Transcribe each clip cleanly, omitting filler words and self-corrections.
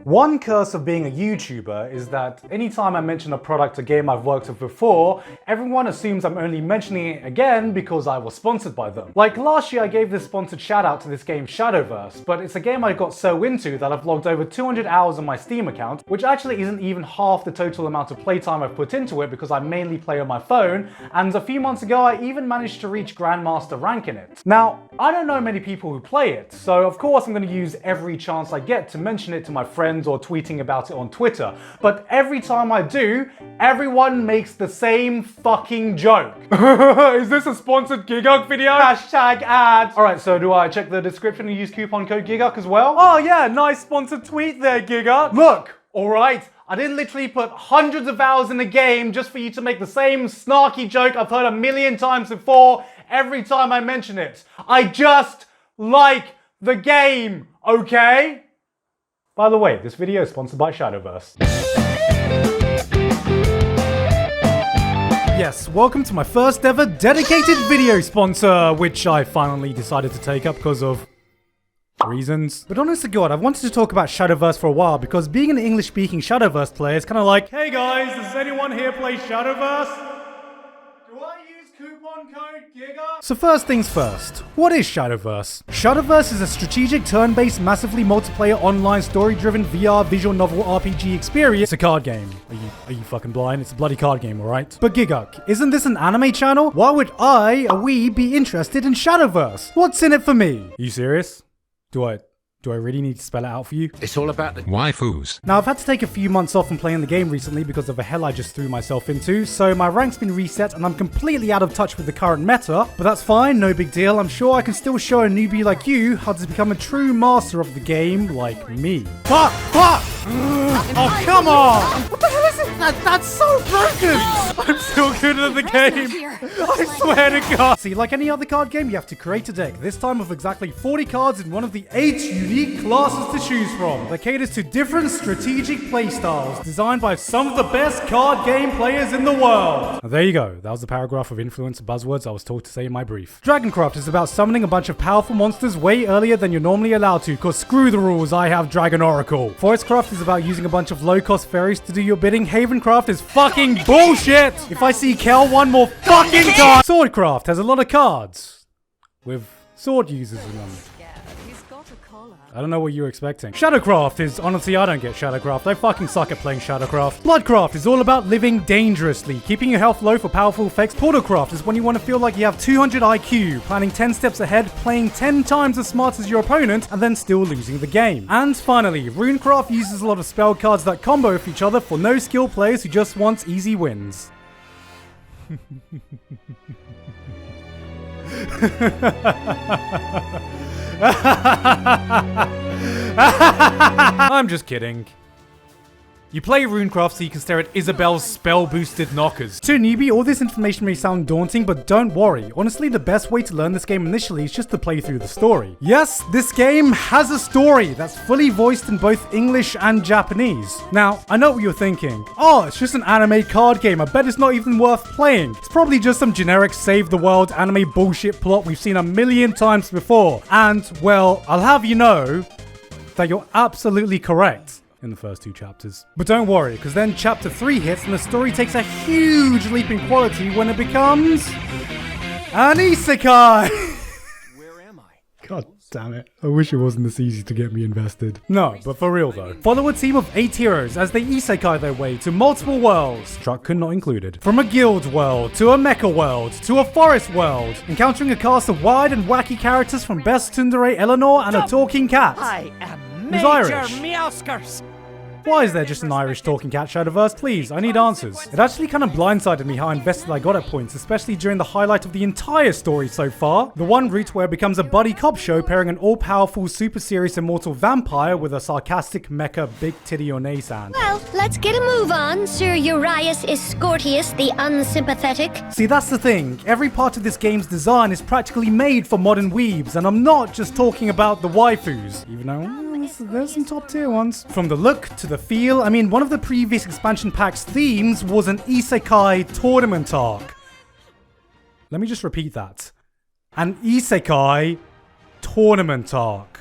One curse of being a YouTuber is that anytime I mention a product or game I've worked with before, everyone assumes I'm only mentioning it again because I was sponsored by them. Like last year I gave this sponsored shout out to this game Shadowverse, but it's a game I got so into that I've logged over 200 hours on my Steam account, which actually isn't even half the total amount of playtime I've put into it because I mainly play on my phone, and a few months ago I even managed to reach Grandmaster rank in it. Now, I don't know many people who play it, so of course I'm going to use every chance I get to mention it to my friends or tweeting about it on Twitter, but every time I do, everyone makes the same fucking joke. Is this a sponsored Gigguk video? Hashtag ad. Alright, so do I check the description and use coupon code Gigguk as well? Oh yeah, nice sponsored tweet there, Gigguk. Look, alright, I didn't literally put hundreds of hours in the game just for you to make the same snarky joke I've heard a million times before every time I mention it. I just like the game, okay? By the way, this video is sponsored by Shadowverse. Yes, welcome to my first ever dedicated video sponsor, which I finally decided to take up because of reasons. But honest to God, I've wanted to talk about Shadowverse for a while because being an English-speaking Shadowverse player is kind of like, hey guys, does anyone here play Shadowverse? Do I use coupon code Gigguk? So first things first, what is Shadowverse? Shadowverse is a strategic turn-based, massively multiplayer, online, story-driven VR visual novel RPG experience. It's a card game. Are you fucking blind? It's a bloody card game, alright? But Gigguk, isn't this an anime channel? Why would a we, be interested in Shadowverse? What's in it for me? Are you serious? Do I really need to spell it out for you? It's all about the waifus. Now, I've had to take a few months off from playing the game recently because of a hell I just threw myself into, so my rank's been reset and I'm completely out of touch with the current meta, but that's fine, no big deal. I'm sure I can still show a newbie like you how to become a true master of the game like me. Fuck! Oh, come on! What the hell is it? That's so broken! I'm still good at the game. I swear to God. See, like any other card game, you have to create a deck, this time of exactly 40 cards in one of the 8 unique classes to choose from that caters to different strategic playstyles designed by some of the best card game players in the world. And there you go. That was the paragraph of influencer buzzwords I was told to say in my brief. Dragoncraft is about summoning a bunch of powerful monsters way earlier than you're normally allowed to, cause screw the rules, I have Dragon Oracle. Forestcraft is about using a bunch of low-cost fairies to do your bidding. Havencraft is fucking bullshit! If I see Kel one more fucking time! Swordcraft has a lot of cards with sword users in them. I don't know what you were expecting. Shadowcraft is, honestly, I don't get Shadowcraft. I fucking suck at playing Shadowcraft. Bloodcraft is all about living dangerously, keeping your health low for powerful effects. Portalcraft is when you want to feel like you have 200 IQ, planning 10 steps ahead, playing 10 times as smart as your opponent, and then still losing the game. And finally, Runecraft uses a lot of spell cards that combo with each other for no skill players who just want easy wins. I'm just kidding. You play Runecraft so you can stare at Isabel's spell-boosted knockers. To a newbie, all this information may sound daunting, but don't worry. Honestly, the best way to learn this game initially is just to play through the story. Yes, this game has a story that's fully voiced in both English and Japanese. Now, I know what you're thinking. Oh, it's just an anime card game. I bet it's not even worth playing. It's probably just some generic save-the-world anime bullshit plot we've seen a million times before. And, well, I'll have you know that you're absolutely correct in the first 2 chapters. But don't worry, because then chapter 3 hits and the story takes a huge leap in quality when it becomes an isekai. Where am I? God damn it. I wish it wasn't this easy to get me invested. No, but for real though. Follow a team of 8 heroes as they isekai their way to multiple worlds, Truck not included. From a guild world, to a mecha world, to a forest world, encountering a cast of wide and wacky characters from Best Tsundere Eleanor and a talking cat. I am Who's Major Irish? Meowskers. Why is there just an Irish talking cat Shadowverse? Please, I need answers. It actually kind of blindsided me how invested I got at points, especially during the highlight of the entire story so far. The one route where it becomes a buddy cop show pairing an all-powerful, super serious immortal vampire with a sarcastic mecha big titty Onesan. Well, let's get a move on, Sir Urias Escortius the Unsympathetic. See, that's the thing. Every part of this game's design is practically made for modern weebs, and I'm not just talking about the waifus, even though there's some top tier ones. From the look to the feel, I mean, one of the previous expansion pack's themes was an isekai tournament arc. Let me just repeat that. An isekai tournament arc.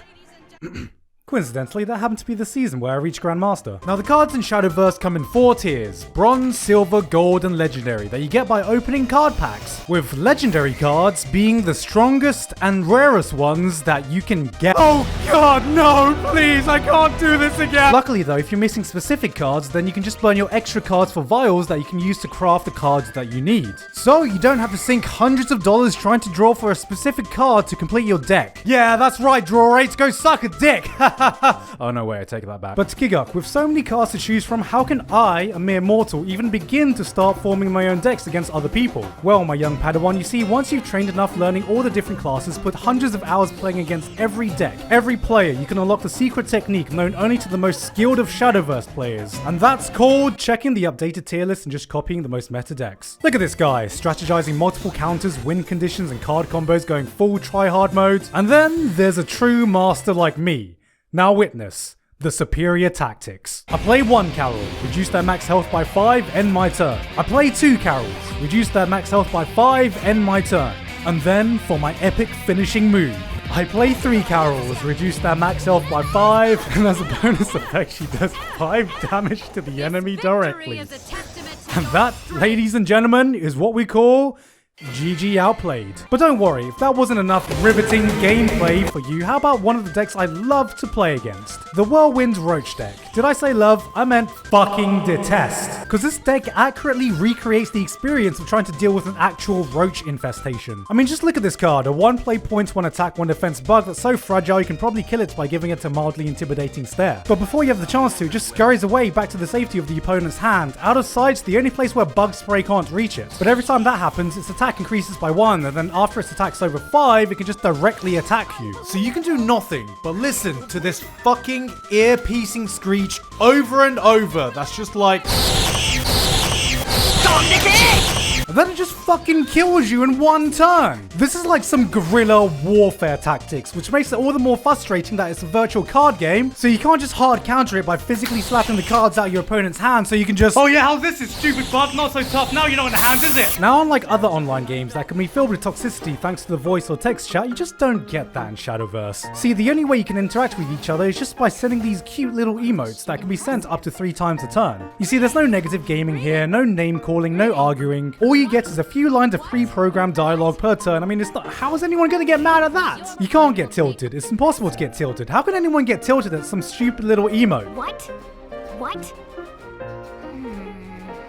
coincidentally, that happened to be the season where I reached Grandmaster. Now the cards in Shadowverse come in 4 tiers: Bronze, Silver, Gold, and Legendary, that you get by opening card packs, with Legendary cards being the strongest and rarest ones that you can get. Oh god, no, please, I can't do this again! Luckily though, if you're missing specific cards, then you can just burn your extra cards for vials that you can use to craft the cards that you need. So you don't have to sink hundreds of dollars trying to draw for a specific card to complete your deck. Yeah, that's right, draw rates, go suck a dick! Oh no way, I take that back. But Gigguk, with so many cards to choose from, how can I, a mere mortal, even begin to start forming my own decks against other people? Well, my young Padawan, you see, once you've trained enough learning all the different classes, put hundreds of hours playing against every deck, every player, you can unlock the secret technique known only to the most skilled of Shadowverse players. And that's called checking the updated tier list and just copying the most meta decks. Look at this guy, strategizing multiple counters, win conditions, and card combos, going full try-hard mode. And then there's a true master like me. Now witness the superior tactics. I play 1 Carol, reduce their max health by 5, end my turn. I play 2 Carols, reduce their max health by 5, end my turn. And then for my epic finishing move, I play 3 Carols, reduce their max health by 5, and as a bonus effect, she does 5 damage to the enemy directly. And that, ladies and gentlemen, is what we call GG outplayed. But don't worry, if that wasn't enough riveting gameplay for you, how about one of the decks I love to play against? The Whirlwind Roach deck. Did I say love? I meant fucking detest. Because this deck accurately recreates the experience of trying to deal with an actual roach infestation. I mean, just look at this card, a 1 play points 1 attack 1 defense bug that's so fragile you can probably kill it by giving it a mildly intimidating stare. But before you have the chance to, it just scurries away back to the safety of the opponent's hand, out of sight, the only place where bug spray can't reach it. But every time that happens, its attack increases by 1, and then after its attack's over 5, it can just directly attack you. So you can do nothing but listen to this fucking ear-piercing screech over and over. That's just like... And then it just fucking kills you in 1 turn. This is like some guerrilla warfare tactics, which makes it all the more frustrating that it's a virtual card game, so you can't just hard counter it by physically slapping the cards out of your opponent's hand, so you can just, oh yeah, how's this? It's stupid bug, not so tough, now you know in the hand, is it? Now, unlike other online games that can be filled with toxicity thanks to the voice or text chat, you just don't get that in Shadowverse. See, the only way you can interact with each other is just by sending these cute little emotes that can be sent up to 3 times a turn. You see, there's no negative gaming here, no name calling, no arguing. All you get is a few lines of pre-programmed dialogue per turn. I mean, it's not, how is anyone gonna get mad at that? You can't get tilted. It's impossible to get tilted. How can anyone get tilted at some stupid little emote? What?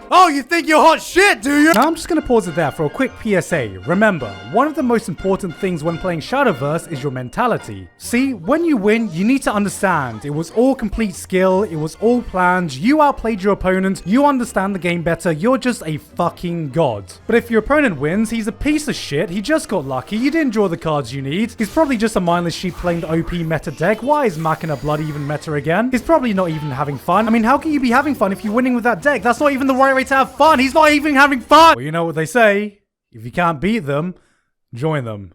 Oh, you think you're hot shit, do you? Now I'm just gonna pause it there for a quick PSA. Remember, one of the most important things when playing Shadowverse is your mentality. See, when you win, you need to understand it was all complete skill, it was all planned, you outplayed your opponent, you understand the game better, you're just a fucking god. But if your opponent wins, he's a piece of shit, he just got lucky, you didn't draw the cards you need, he's probably just a mindless sheep playing the OP meta deck, why is Machina Blood even meta again? He's probably not even having fun. I mean, how can you be having fun if you're winning with that deck? That's not even the right way to have fun. He's not even having fun. Well, you know what they say. If you can't beat them, join them.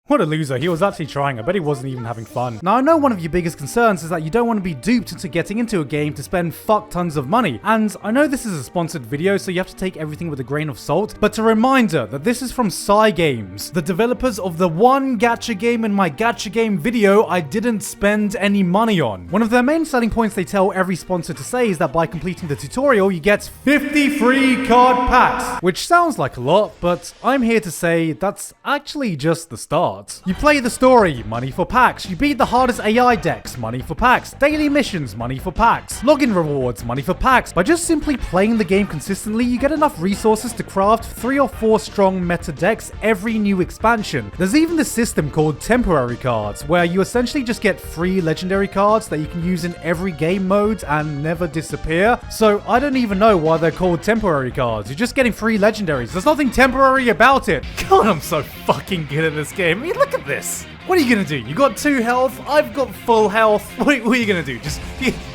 What a loser, he was actually trying, I bet he wasn't even having fun. Now I know one of your biggest concerns is that you don't want to be duped into getting into a game to spend fuck tons of money, and I know this is a sponsored video so you have to take everything with a grain of salt, but a reminder that this is from Cygames, the developers of the one gacha game in my gacha game video I didn't spend any money on. One of their main selling points they tell every sponsor to say is that by completing the tutorial you get 50 free card packs, which sounds like a lot, but I'm here to say that's actually just the start. You play the story, money for packs. You beat the hardest AI decks, money for packs. Daily missions, money for packs. Login rewards, money for packs. By just simply playing the game consistently, you get enough resources to craft 3 or 4 strong meta decks every new expansion. There's even this system called temporary cards, where you essentially just get free legendary cards that you can use in every game mode and never disappear. So I don't even know why they're called temporary cards. You're just getting free legendaries. There's nothing temporary about it. God, I'm so fucking good at this game. I mean, look at this. What are you gonna do? You got 2 health, I've got full health. What are you gonna do? Just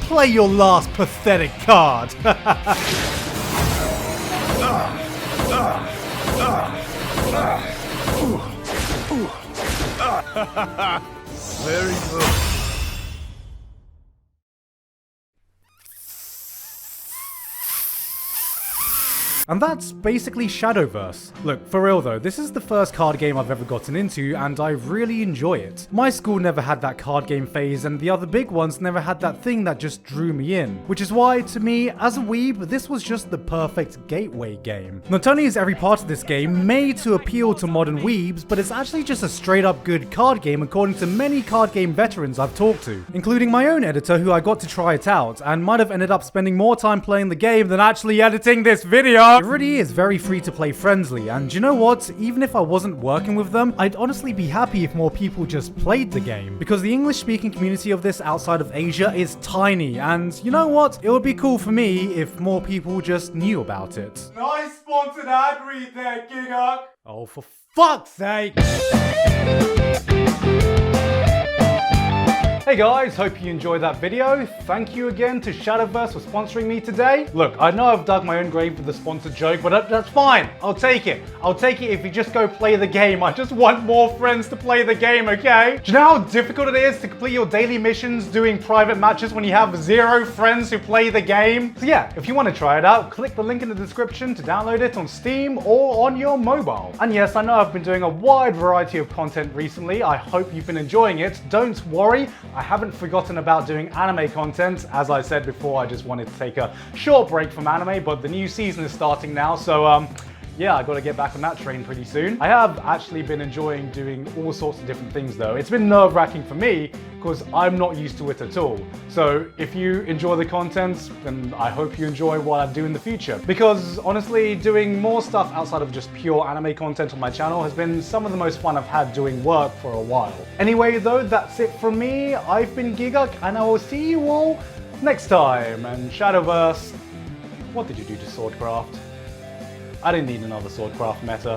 play your last pathetic card. Very good. And that's basically Shadowverse. Look, for real though, this is the first card game I've ever gotten into, and I really enjoy it. My school never had that card game phase, and the other big ones never had that thing that just drew me in. Which is why, to me, as a weeb, this was just the perfect gateway game. Not only is every part of this game made to appeal to modern weebs, but it's actually just a straight up good card game according to many card game veterans I've talked to, including my own editor who I got to try it out, and might have ended up spending more time playing the game than actually editing this video. It really is very free to play friendly, and you know what? Even if I wasn't working with them, I'd honestly be happy if more people just played the game, because the English speaking community of this outside of Asia is tiny, and you know what? It would be cool for me if more people just knew about it. Nice sponsored ad read there, Gigguk. Oh, for fuck's sake! Hey guys, hope you enjoyed that video. Thank you again to Shadowverse for sponsoring me today. Look, I know I've dug my own grave with the sponsored joke, but that's fine. I'll take it. I'll take it if you just go play the game. I just want more friends to play the game, okay? Do you know how difficult it is to complete your daily missions doing private matches when you have 0 friends who play the game? So yeah, if you want to try it out, click the link in the description to download it on Steam or on your mobile. And yes, I know I've been doing a wide variety of content recently. I hope you've been enjoying it. Don't worry. I haven't forgotten about doing anime content. As I said before, I just wanted to take a short break from anime, but the new season is starting now, so yeah, I gotta get back on that train pretty soon. I have actually been enjoying doing all sorts of different things though. It's been nerve-wracking for me because I'm not used to it at all. So if you enjoy the content, then I hope you enjoy what I do in the future. Because honestly, doing more stuff outside of just pure anime content on my channel has been some of the most fun I've had doing work for a while. Anyway though, that's it from me. I've been Gigguk, and I will see you all next time. And Shadowverse, what did you do to Swordcraft? I didn't need another Swordcraft meta.